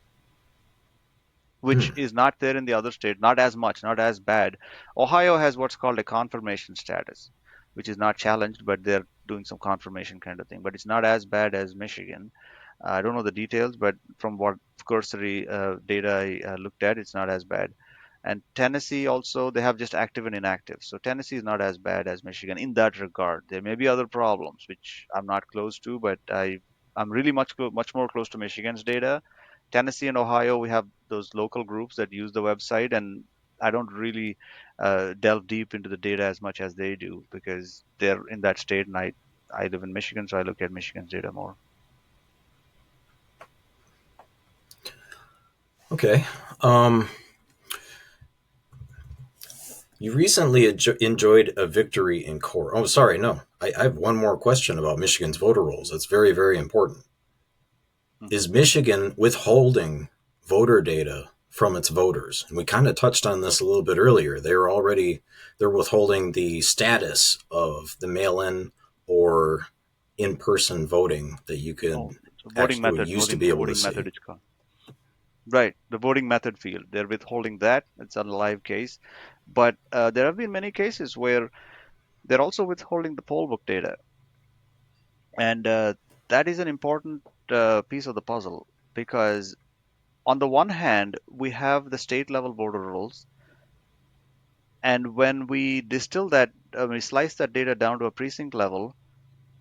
which
Hmm.
is not there in the other state, not as much, not as bad. Ohio has what's called a confirmation status, which is not challenged, but they're doing some confirmation kind of thing. But it's not as bad as Michigan. I don't know the details, but from what cursory data I looked at, it's not as bad. And Tennessee also, they have just active and inactive. So Tennessee is not as bad as Michigan in that regard. There may be other problems which I'm not close to, but I'm really much more close to Michigan's data. Tennessee and Ohio, we have those local groups that use the website, and I don't really delve deep into the data as much as they do because they're in that state, and I live in Michigan, so I look at Michigan's data more.
Okay. Um, you recently enjoyed a victory in court. Oh, sorry, no. I have one more question about Michigan's voter rolls. That's very, very important. Is
Hmm.
Michigan withholding voter data from its voters? And we kind of touched on this a little bit earlier. They're withholding the status of the mail-in or in-person voting that you
Oh,
could
so
actually used to be able to
voting method
see.
it's called. Right, the voting method field. They're withholding that. It's a live case. But there have been many cases where they're also withholding the poll book data. And that is an important piece of the puzzle because, on the one hand, we have the state level voter rolls. And when we distill that, we slice that data down to a precinct level,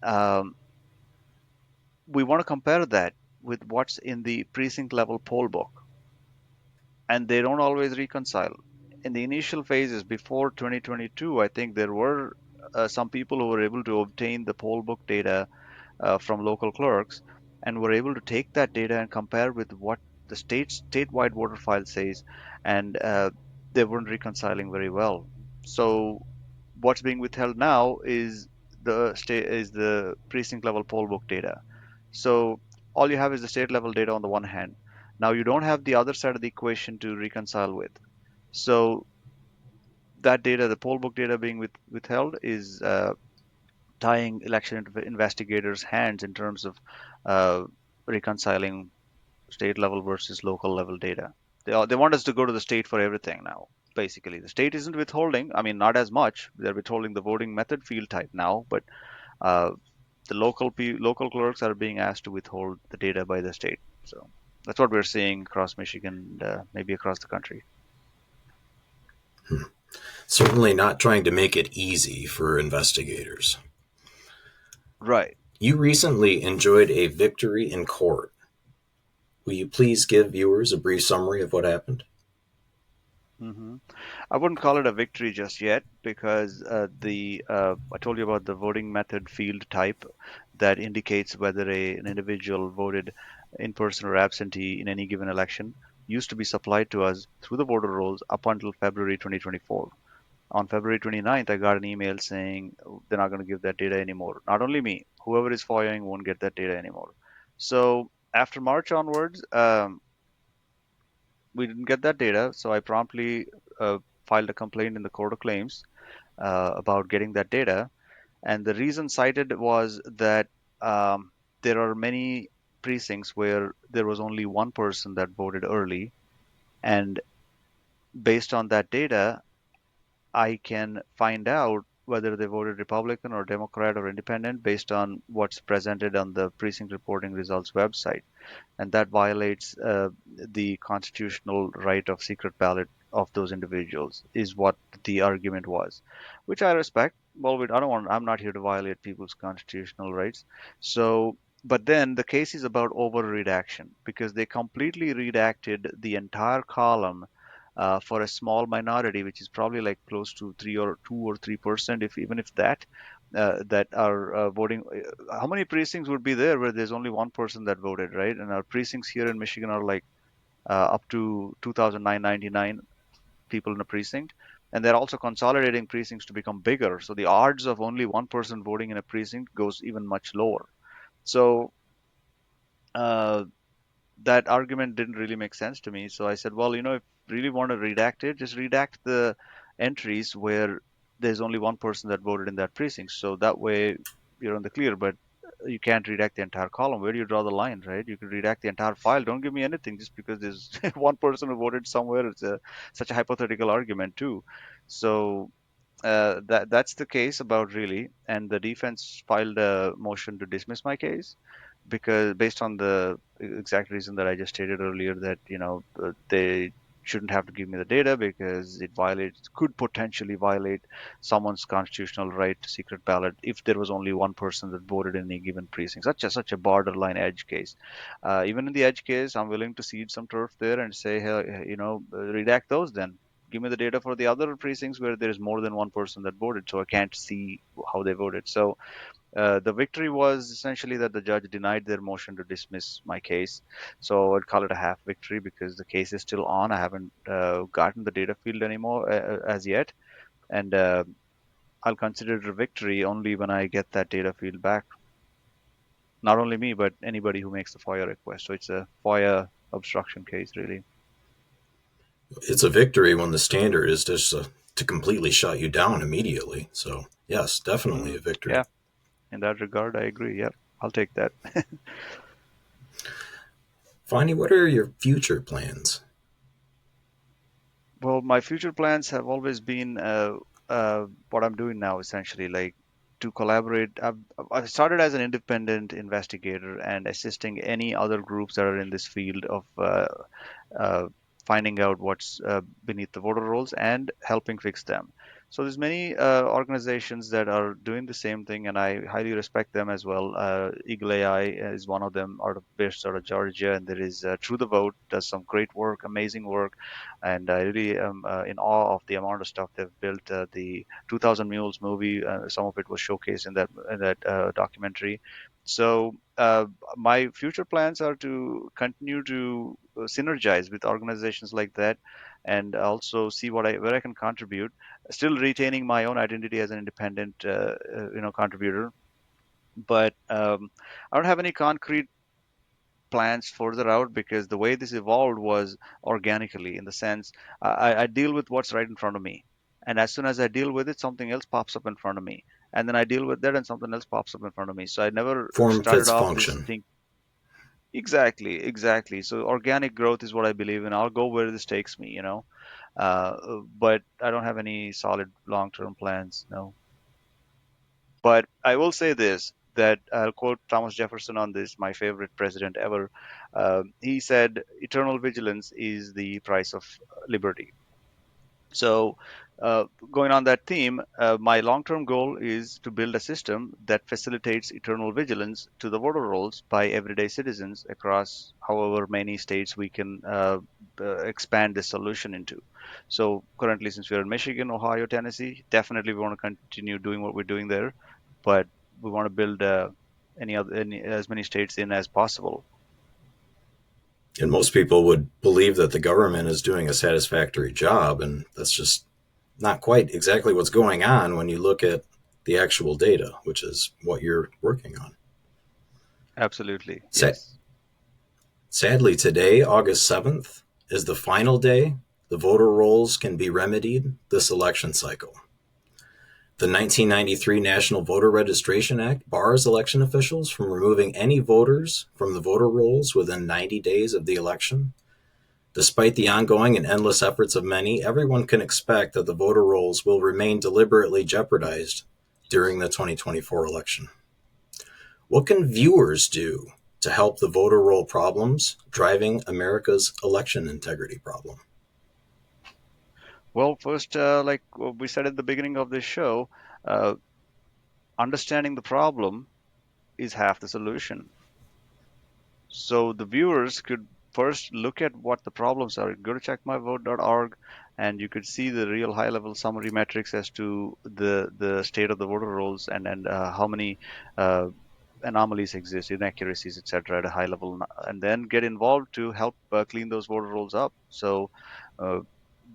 um, we want to compare that with what's in the precinct level poll book. And they don't always reconcile. In the initial phases before 2022, I think there were some people who were able to obtain the poll book data from local clerks and were able to take that data and compare with what the statewide voter file says, and they weren't reconciling very well. So what's being withheld now is the precinct level poll book data. So all you have is the state level data on the one hand. Now you don't have the other side of the equation to reconcile with. So that data, the poll book data being withheld, is tying investigators' hands in terms of uh, reconciling state level versus local level data. They want us to go to the state for everything now. Basically, the state isn't withholding. I mean, not as much. They're withholding the voting method field type now, but uh, the local clerks are being asked to withhold the data by the state. So that's what we're seeing across Michigan, and maybe across the country.
Certainly not trying to make it easy for investigators.
Right.
You recently enjoyed a victory in court. Will you please give viewers a brief summary of what happened?
Hmm. I wouldn't call it a victory just yet because the I told you about the voting method field type that indicates whether an individual voted in person or absentee in any given election used to be supplied to us through the voter rolls up until February 2024. On February 29th, I got an email saying they're not going to give that data anymore. Not only me, whoever is FOIAing won't get that data anymore. So after March onwards, we didn't get that data, so I promptly filed a complaint in the Court of Claims about getting that data. And the reason cited was that there are many precincts where there was only one person that voted early, and based on that data, I can find out whether they voted Republican or Democrat or Independent based on what's presented on the precinct reporting results website, and that violates the constitutional right of secret ballot of those individuals, is what the argument was, which I respect. Well, I don't want. I'm not here to violate people's constitutional rights. So, but then the case is about over redaction because they completely redacted the entire column. For a small minority, which is probably like close to 2 or 3%, if even if that, that are voting. How many precincts would be there where there's only one person that voted, right? And our precincts here in Michigan are like up to 2,999 people in a precinct. And they're also consolidating precincts to become bigger. So the odds of only one person voting in a precinct goes even much lower. So uh, that argument didn't really make sense to me. So I said, well, if you really want to redact it, just redact the entries where there's only one person that voted in that precinct. So that way you're on the clear, but you can't redact the entire column. Where do you draw the line, right? You can redact the entire file. Don't give me anything just because there's one person who voted somewhere. It's such a hypothetical argument too. So that's the case about really, and the defense filed a motion to dismiss my case because based on the exact reason that I just stated earlier that they shouldn't have to give me the data because it violates could potentially violate someone's constitutional right to secret ballot if there was only one person that voted in a given precinct. Such a borderline edge case. Even in the edge case, I'm willing to cede some turf there and say, hey, redact those then. Give me the data for the other precincts where there is more than one person that voted, so I can't see how they voted. So the victory was essentially that the judge denied their motion to dismiss my case. So I'd call it a half victory because the case is still on. I haven't gotten the data field anymore as yet, and I'll consider it a victory only when I get that data field back. Not only me, but anybody who makes the FOIA request. So it's a FOIA obstruction case, really.
It's a victory when the standard is just to completely shut you down immediately. So, yes, definitely a victory.
Yeah, in that regard, I agree. Yep, I'll take that.
Finally, what are your future plans?
Well, my future plans have always been what I'm doing now, essentially, like to collaborate. I've started as an independent investigator and assisting any other groups that are in this field of uh, finding out what's beneath the voter rolls and helping fix them. So there's many organizations that are doing the same thing, and I highly respect them as well. Eagle AI is one of them, based out of Georgia, and there is True the Vote does some great work, amazing work, and I really am in awe of the amount of stuff they've built. The 2000 Mules movie, some of it was showcased in that documentary. So my future plans are to continue to synergize with organizations like that and also see where I can contribute, still retaining my own identity as an independent contributor. But I don't have any concrete plans further out because the way this evolved was organically, in the sense I deal with what's right in front of me, and as soon as I deal with it, something else pops up in front of me, and then I deal with that and something else pops up in front of me. So I never
Form
started
fits
off this
function.
thing. Exactly. So organic growth is what I believe in. I'll go where this takes me, but I don't have any solid long-term plans, no. But I will say this, that I'll quote Thomas Jefferson on this, my favorite president ever. He said, "Eternal vigilance is the price of liberty." So, going on that theme, my long term goal is to build a system that facilitates eternal vigilance to the voter rolls by everyday citizens across however many states we can expand this solution into. So, currently, since we're in Michigan, Ohio, Tennessee, definitely we want to continue doing what we're doing there, but we want to build as many states in as possible.
And most people would believe that the government is doing a satisfactory job, and that's just not quite exactly what's going on when you look at the actual data, which is what you're working on.
Absolutely,
Sa-
yes.
Sadly, today, August 7th, is the final day the voter rolls can be remedied this election cycle. The 1993 National Voter Registration Act bars election officials from removing any voters from the voter rolls within 90 days of the election. Despite the ongoing and endless efforts of many, everyone can expect that the voter rolls will remain deliberately jeopardized during the 2024 election. What can viewers do to help the voter roll problems driving America's election integrity problem?
Well, first, like what we said at the beginning of this show, uh, understanding the problem is half the solution. So the viewers could first look at what the problems are. Go to checkmyvote.org and you could see the real high level summary metrics as to the state of the voter rolls and how many uh, anomalies exist, inaccuracies, etc. at a high level, and then get involved to help clean those voter rolls up. So uh,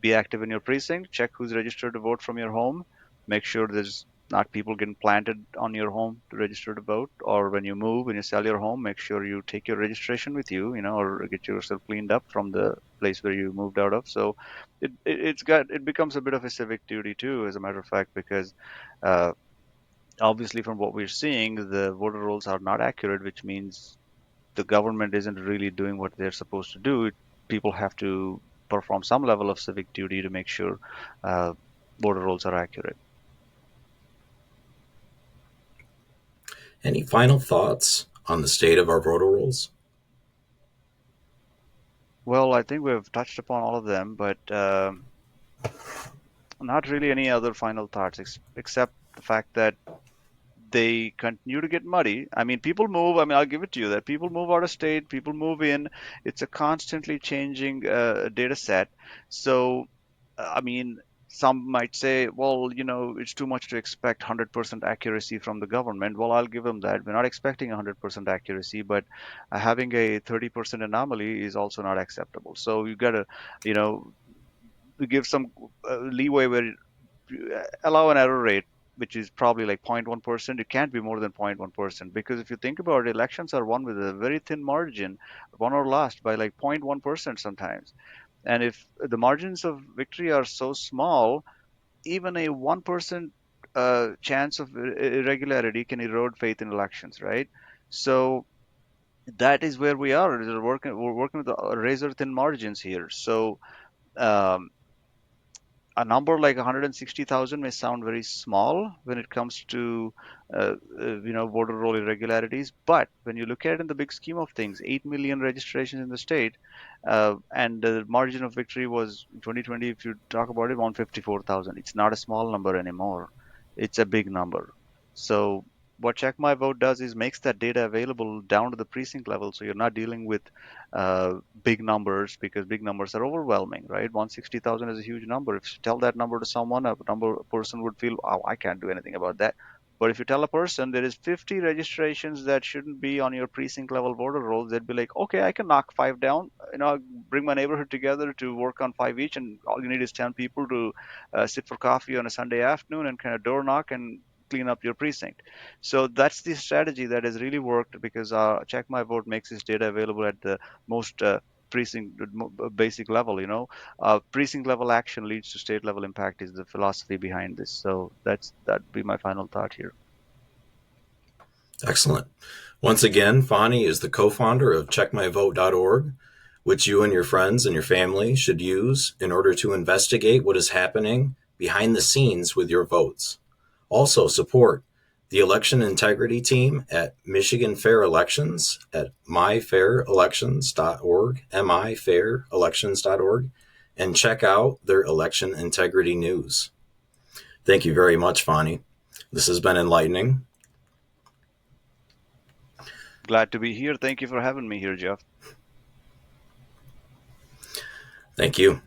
be active in your precinct, check who's registered to vote from your home, make sure there's not people getting planted on your home to register to vote. Or when you move, when you sell your home, make sure you take your registration with you, or get yourself cleaned up from the place where you moved out of. So it becomes a bit of a civic duty too, as a matter of fact, because uh, obviously from what we're seeing, the voter rolls are not accurate, which means the government isn't really doing what they're supposed to do. People have to perform some level of civic duty to make sure uh, voter rolls are accurate.
Any final thoughts on the state of our voter rolls?
Well, I think we've touched upon all of them, but not really any other final thoughts except the fact that they continue to get muddy. I mean, people move. I mean, I'll give it to you that people move out of state, people move in. It's a constantly changing data set. So, I mean, some might say, well, it's too much to expect 100% accuracy from the government. Well, I'll give them that. We're not expecting 100% accuracy, but having a 30% anomaly is also not acceptable. So you got to, you know, give some leeway where allow an error rate which is probably like 0.1%. It can't be more than 0.1% because if you think about it, elections are won with a very thin margin, won or lost by like 0.1% sometimes. And if the margins of victory are so small, even a 1% chance of irregularity can erode faith in elections, right? So that is where we are. We're working with razor thin margins here. So um, a number like 160,000 may sound very small when it comes to voter roll irregularities, but when you look at it in the big scheme of things, 8 million registrations in the state, and the margin of victory was in 2020, if you talk about it, 154,000. It's not a small number anymore. It's a big number. So what Check My Vote does is makes that data available down to the precinct level, so you're not dealing with big numbers because big numbers are overwhelming, right? 160,000 is a huge number. If you tell that number to someone, a person would feel, oh, I can't do anything about that. But if you tell a person there is 50 registrations that shouldn't be on your precinct level voter rolls, they'd be like, okay, I can knock five down. Bring my neighborhood together to work on five each, and all you need is 10 people to sit for coffee on a Sunday afternoon and kind of door knock and clean up your precinct. So that's the strategy that has really worked because Check My Vote makes this data available at the most precinct basic level. Precinct level action leads to state level impact is the philosophy behind this. So that'd be my final thought here.
Excellent. Once again, Phani is the co founder of checkmyvote.org, which you and your friends and your family should use in order to investigate what is happening behind the scenes with your votes. Also, support the election integrity team at Michigan Fair Elections at myfairelections.org, mifairelections.org, and check out their election integrity news. Thank you very much, Phani. This has been enlightening.
Glad to be here. Thank you for having me here, Jeff.
Thank you.